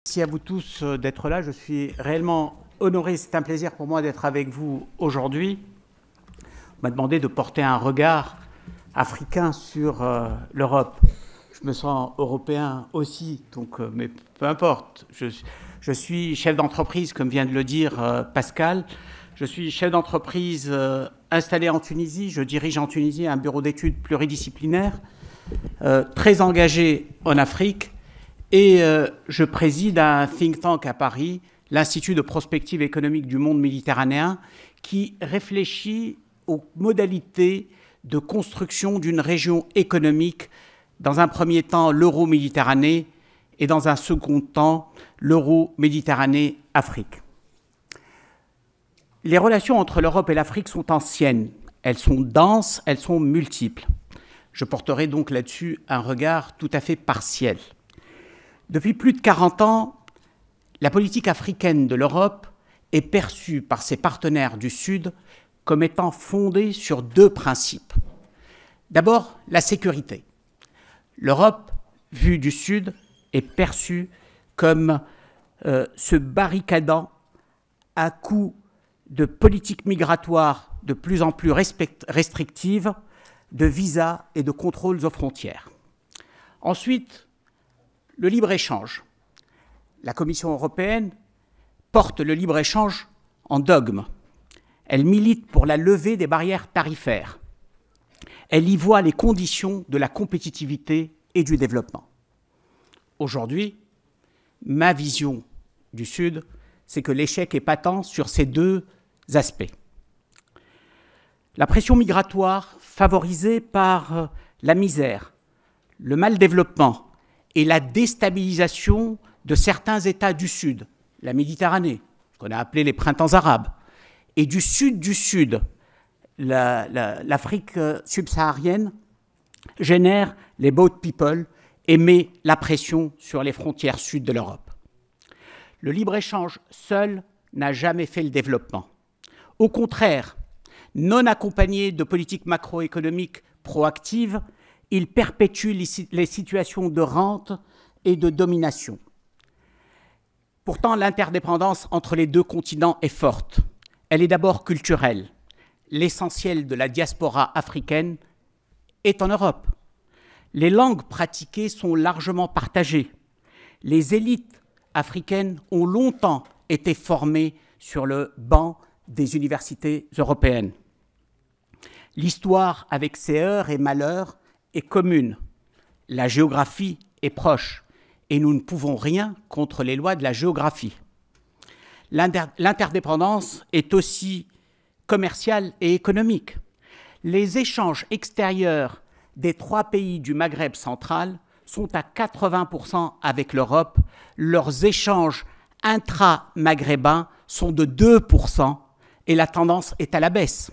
Merci à vous tous d'être là. Je suis réellement honoré. C'est un plaisir pour moi d'être avec vous aujourd'hui. On m'a demandé de porter un regard africain sur l'Europe. Je me sens européen aussi, donc, mais peu importe. Je suis chef d'entreprise, comme vient de le dire Pascal. Je suis chef d'entreprise installé en Tunisie. Je dirige en Tunisie un bureau d'études pluridisciplinaire, très engagé en Afrique. Et je préside un think tank à Paris, l'Institut de prospective économique du monde méditerranéen, qui réfléchit aux modalités de construction d'une région économique, dans un premier temps l'Euro-Méditerranée et dans un second temps l'Euro-Méditerranée-Afrique. Les relations entre l'Europe et l'Afrique sont anciennes, elles sont denses, elles sont multiples. Je porterai donc là-dessus un regard tout à fait partiel. Depuis plus de 40 ans, la politique africaine de l'Europe est perçue par ses partenaires du Sud comme étant fondée sur deux principes. D'abord, la sécurité. L'Europe, vue du Sud, est perçue comme se barricadant à coups de politiques migratoires de plus en plus restrictives, de visas et de contrôles aux frontières. Ensuite, le libre-échange. La Commission européenne porte le libre-échange en dogme. Elle milite pour la levée des barrières tarifaires. Elle y voit les conditions de la compétitivité et du développement. Aujourd'hui, ma vision du Sud, c'est que l'échec est patent sur ces deux aspects. La pression migratoire favorisée par la misère, le mal-développement et la déstabilisation de certains États du Sud, la Méditerranée, ce qu'on a appelé les printemps arabes, et du Sud, l'Afrique subsaharienne, génère les boat people et met la pression sur les frontières sud de l'Europe. Le libre-échange seul n'a jamais fait le développement. Au contraire, non accompagné de politiques macroéconomiques proactives, il perpétue les situations de rente et de domination. Pourtant, l'interdépendance entre les deux continents est forte. Elle est d'abord culturelle. L'essentiel de la diaspora africaine est en Europe. Les langues pratiquées sont largement partagées. Les élites africaines ont longtemps été formées sur le banc des universités européennes. L'histoire, avec ses heurts et malheurs, est commune. La géographie est proche et nous ne pouvons rien contre les lois de la géographie. L'interdépendance est aussi commerciale et économique. Les échanges extérieurs des trois pays du Maghreb central sont à 80% avec l'Europe. Leurs échanges intra-maghrébins sont de 2% et la tendance est à la baisse.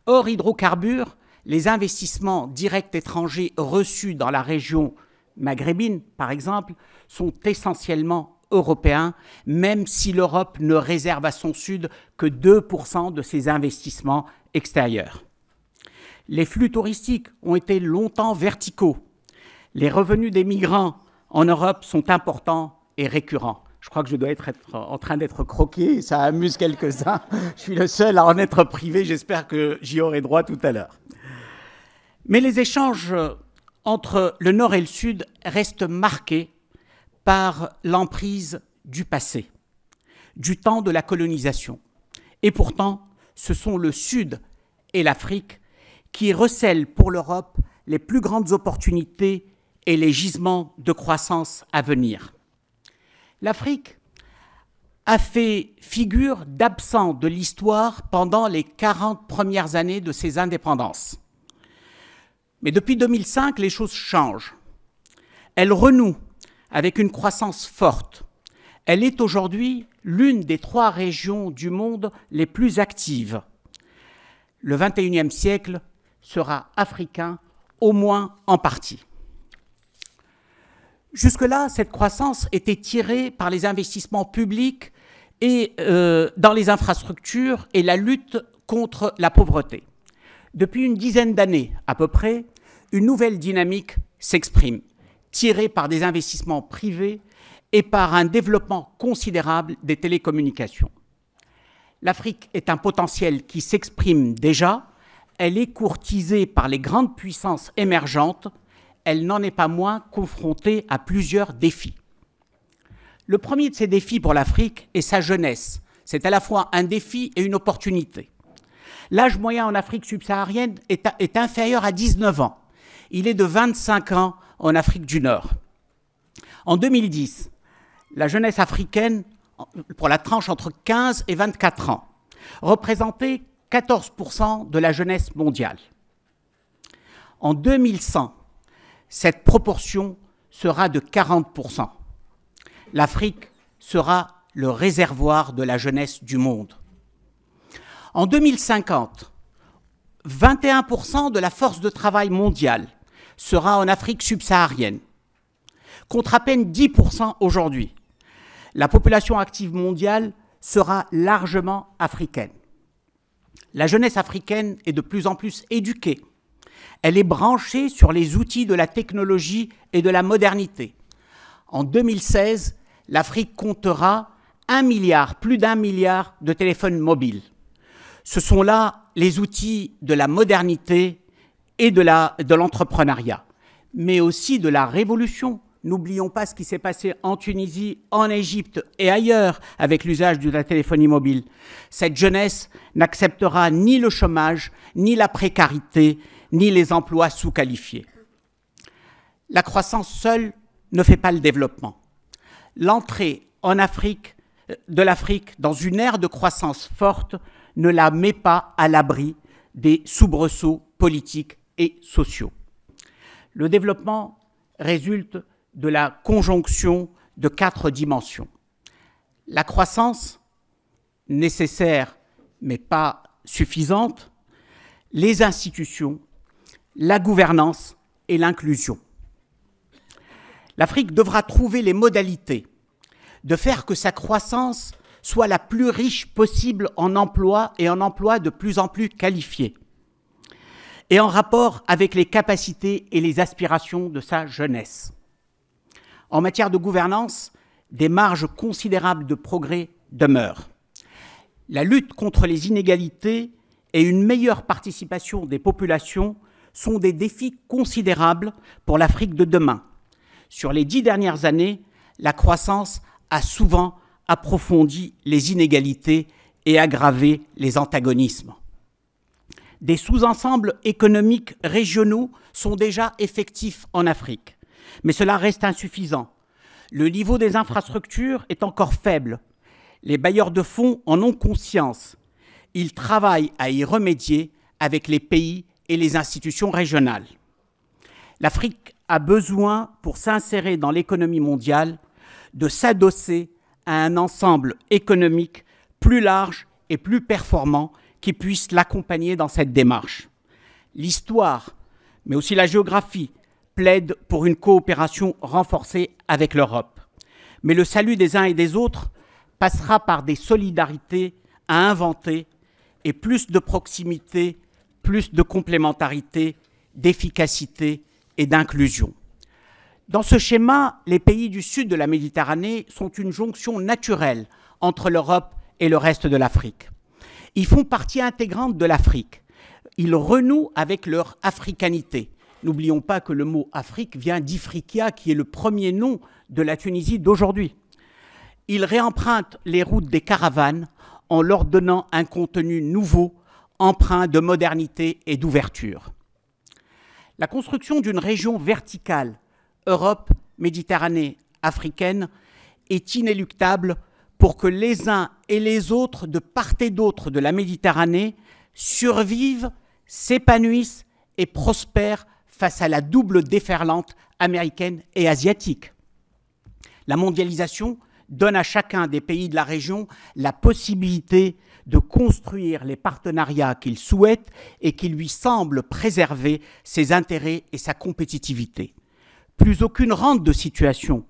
Hors hydrocarbures, les investissements directs étrangers reçus dans la région maghrébine, par exemple, sont essentiellement européens, même si l'Europe ne réserve à son sud que 2% de ses investissements extérieurs. Les flux touristiques ont été longtemps verticaux. Les revenus des migrants en Europe sont importants et récurrents. Je crois que je dois être en train d'être croqué, ça amuse quelques-uns. Je suis le seul à en être privé, j'espère que j'y aurai droit tout à l'heure. Mais les échanges entre le Nord et le Sud restent marqués par l'emprise du passé, du temps de la colonisation. Et pourtant, ce sont le Sud et l'Afrique qui recèlent pour l'Europe les plus grandes opportunités et les gisements de croissance à venir. L'Afrique a fait figure d'absent de l'histoire pendant les 40 premières années de ses indépendances. Mais depuis 2005, les choses changent. Elle renoue avec une croissance forte. Elle est aujourd'hui l'une des 3 régions du monde les plus actives. Le XXIe siècle sera africain, au moins en partie. Jusque-là, cette croissance était tirée par les investissements publics et dans les infrastructures et la lutte contre la pauvreté. Depuis une dizaine d'années à peu près, une nouvelle dynamique s'exprime, tirée par des investissements privés et par un développement considérable des télécommunications. L'Afrique est un potentiel qui s'exprime déjà, elle est courtisée par les grandes puissances émergentes, elle n'en est pas moins confrontée à plusieurs défis. Le premier de ces défis pour l'Afrique est sa jeunesse. C'est à la fois un défi et une opportunité. L'âge moyen en Afrique subsaharienne est inférieur à 19 ans. Il est de 25 ans en Afrique du Nord. En 2010, la jeunesse africaine, pour la tranche entre 15 et 24 ans, représentait 14% de la jeunesse mondiale. En 2100, cette proportion sera de 40%. L'Afrique sera le réservoir de la jeunesse du monde. En 2050, 21% de la force de travail mondiale sera en Afrique subsaharienne, contre à peine 10% aujourd'hui. La population active mondiale sera largement africaine. La jeunesse africaine est de plus en plus éduquée. Elle est branchée sur les outils de la technologie et de la modernité. En 2016, l'Afrique comptera plus d'1 milliard de téléphones mobiles. Ce sont là les outils de la modernité et de l'entrepreneuriat, mais aussi de la révolution. N'oublions pas ce qui s'est passé en Tunisie, en Égypte et ailleurs avec l'usage de la téléphonie mobile. Cette jeunesse n'acceptera ni le chômage, ni la précarité, ni les emplois sous-qualifiés. La croissance seule ne fait pas le développement. L'entrée de l'Afrique dans une ère de croissance forte ne la met pas à l'abri des soubresauts politiques et sociaux. Le développement résulte de la conjonction de 4 dimensions. La croissance, nécessaire mais pas suffisante, les institutions, la gouvernance et l'inclusion. L'Afrique devra trouver les modalités de faire que sa croissance soit la plus riche possible en emploi et en emploi de plus en plus qualifiés, et en rapport avec les capacités et les aspirations de sa jeunesse. En matière de gouvernance, des marges considérables de progrès demeurent. La lutte contre les inégalités et une meilleure participation des populations sont des défis considérables pour l'Afrique de demain. Sur les 10 dernières années, la croissance a souvent approfondi les inégalités et aggravé les antagonismes. Des sous-ensembles économiques régionaux sont déjà effectifs en Afrique, mais cela reste insuffisant. Le niveau des infrastructures est encore faible. Les bailleurs de fonds en ont conscience. Ils travaillent à y remédier avec les pays et les institutions régionales. L'Afrique a besoin, pour s'insérer dans l'économie mondiale, de s'adosser à un ensemble économique plus large et plus performant qui puisse l'accompagner dans cette démarche. L'histoire, mais aussi la géographie, plaident pour une coopération renforcée avec l'Europe. Mais le salut des uns et des autres passera par des solidarités à inventer et plus de proximité, plus de complémentarité, d'efficacité et d'inclusion. Dans ce schéma, les pays du sud de la Méditerranée sont une jonction naturelle entre l'Europe et le reste de l'Afrique. Ils font partie intégrante de l'Afrique. Ils renouent avec leur africanité. N'oublions pas que le mot Afrique vient d'Ifriqiya, qui est le premier nom de la Tunisie d'aujourd'hui. Ils réempruntent les routes des caravanes en leur donnant un contenu nouveau, empreint de modernité et d'ouverture. La construction d'une région verticale Europe, Méditerranée, africaine, est inéluctable pour que les uns et les autres, de part et d'autre de la Méditerranée, survivent, s'épanouissent et prospèrent face à la double déferlante américaine et asiatique. La mondialisation donne à chacun des pays de la région la possibilité de construire les partenariats qu'il souhaite et qui lui semblent préserver ses intérêts et sa compétitivité. Plus aucune rente de situation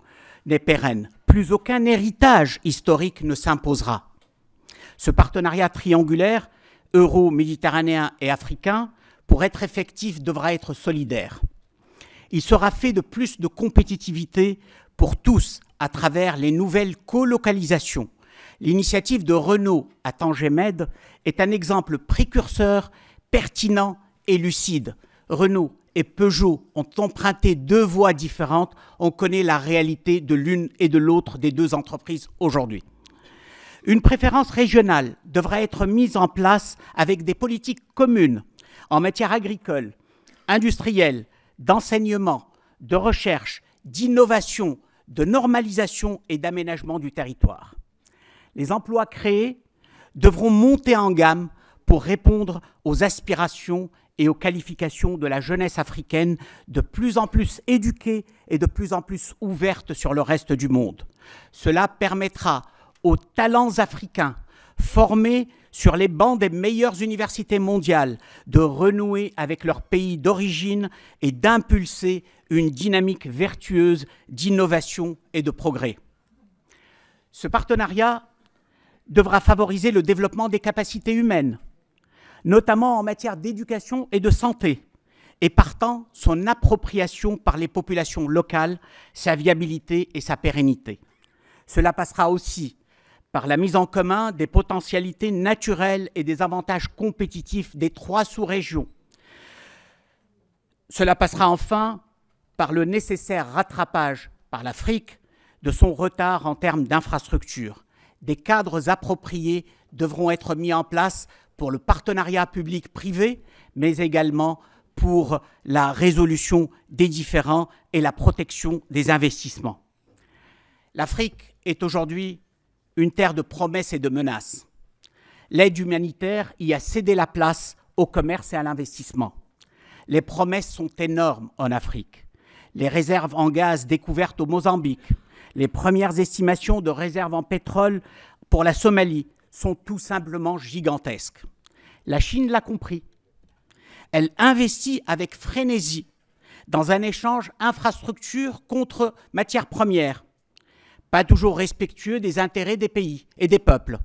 n'est pérenne, plus aucun héritage historique ne s'imposera. Ce partenariat triangulaire, euro-méditerranéen et africain, pour être effectif, devra être solidaire. Il sera fait de plus de compétitivité pour tous, à travers les nouvelles colocalisations. L'initiative de Renault à Tanger-Med est un exemple précurseur, pertinent et lucide. Renault et Peugeot ont emprunté deux voies différentes. On connaît la réalité de l'une et de l'autre des deux entreprises aujourd'hui. Une préférence régionale devra être mise en place avec des politiques communes en matière agricole, industrielle, d'enseignement, de recherche, d'innovation, de normalisation et d'aménagement du territoire. Les emplois créés devront monter en gamme pour répondre aux aspirations et aux qualifications de la jeunesse africaine de plus en plus éduquée et de plus en plus ouverte sur le reste du monde. Cela permettra aux talents africains formés sur les bancs des meilleures universités mondiales de renouer avec leur pays d'origine et d'impulser une dynamique vertueuse d'innovation et de progrès. Ce partenariat devra favoriser le développement des capacités humaines, notamment en matière d'éducation et de santé, et partant son appropriation par les populations locales, sa viabilité et sa pérennité. Cela passera aussi par la mise en commun des potentialités naturelles et des avantages compétitifs des trois sous-régions. Cela passera enfin par le nécessaire rattrapage par l'Afrique de son retard en termes d'infrastructures. Des cadres appropriés devront être mis en place pour le partenariat public-privé, mais également pour la résolution des différends et la protection des investissements. L'Afrique est aujourd'hui une terre de promesses et de menaces. L'aide humanitaire y a cédé la place au commerce et à l'investissement. Les promesses sont énormes en Afrique. Les réserves en gaz découvertes au Mozambique, les premières estimations de réserves en pétrole pour la Somalie sont tout simplement gigantesques. La Chine l'a compris. Elle investit avec frénésie dans un échange infrastructure contre matières premières, pas toujours respectueux des intérêts des pays et des peuples.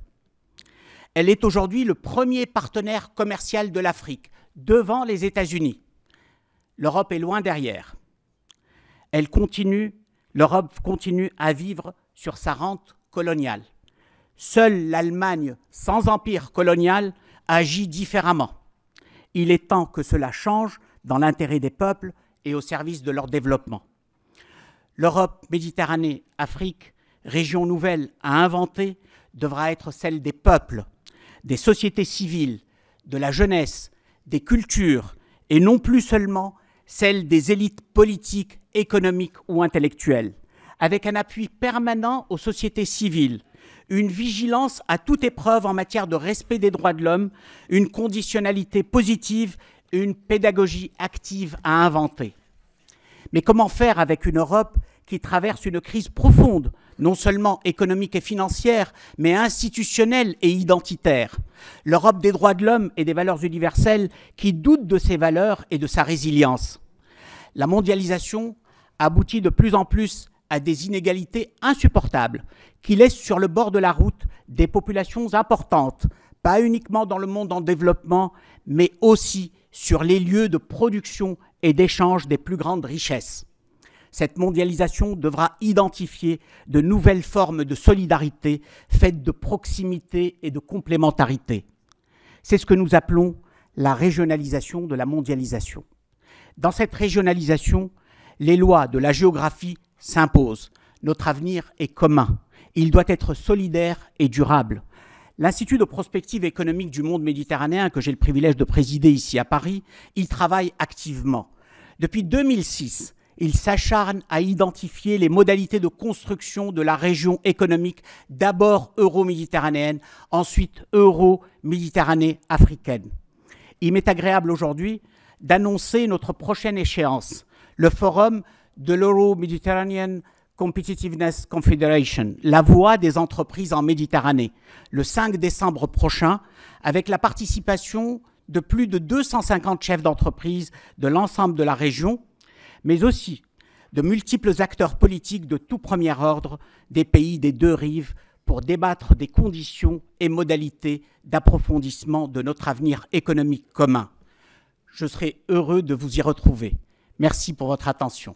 Elle est aujourd'hui le premier partenaire commercial de l'Afrique, devant les États-Unis. L'Europe est loin derrière. L'Europe continue à vivre sur sa rente coloniale. Seule l'Allemagne, sans empire colonial, agit différemment. Il est temps que cela change dans l'intérêt des peuples et au service de leur développement. L'Europe, Méditerranée, Afrique, région nouvelle à inventer, devra être celle des peuples, des sociétés civiles, de la jeunesse, des cultures, et non plus seulement celle des élites politiques, économiques ou intellectuelles, avec un appui permanent aux sociétés civiles, une vigilance à toute épreuve en matière de respect des droits de l'homme, une conditionnalité positive et une pédagogie active à inventer. Mais comment faire avec une Europe qui traverse une crise profonde, non seulement économique et financière, mais institutionnelle et identitaire? L'Europe des droits de l'homme et des valeurs universelles qui doute de ses valeurs et de sa résilience. La mondialisation aboutit de plus en plus à des inégalités insupportables qui laissent sur le bord de la route des populations importantes, pas uniquement dans le monde en développement, mais aussi sur les lieux de production et d'échange des plus grandes richesses. Cette mondialisation devra identifier de nouvelles formes de solidarité faites de proximité et de complémentarité. C'est ce que nous appelons la régionalisation de la mondialisation. Dans cette régionalisation, les lois de la géographie s'imposent. Notre avenir est commun. Il doit être solidaire et durable. L'Institut de prospective économique du monde méditerranéen, que j'ai le privilège de présider ici à Paris, il travaille activement. Depuis 2006, il s'acharne à identifier les modalités de construction de la région économique, d'abord euro-méditerranéenne, ensuite euro-méditerranée africaine. Il m'est agréable aujourd'hui d'annoncer notre prochaine échéance, le forum de l'Euro-Mediterranean Competitiveness Confederation, la voix des entreprises en Méditerranée, le 5 décembre prochain, avec la participation de plus de 250 chefs d'entreprise de l'ensemble de la région, mais aussi de multiples acteurs politiques de tout premier ordre des pays des deux rives pour débattre des conditions et modalités d'approfondissement de notre avenir économique commun. Je serai heureux de vous y retrouver. Merci pour votre attention.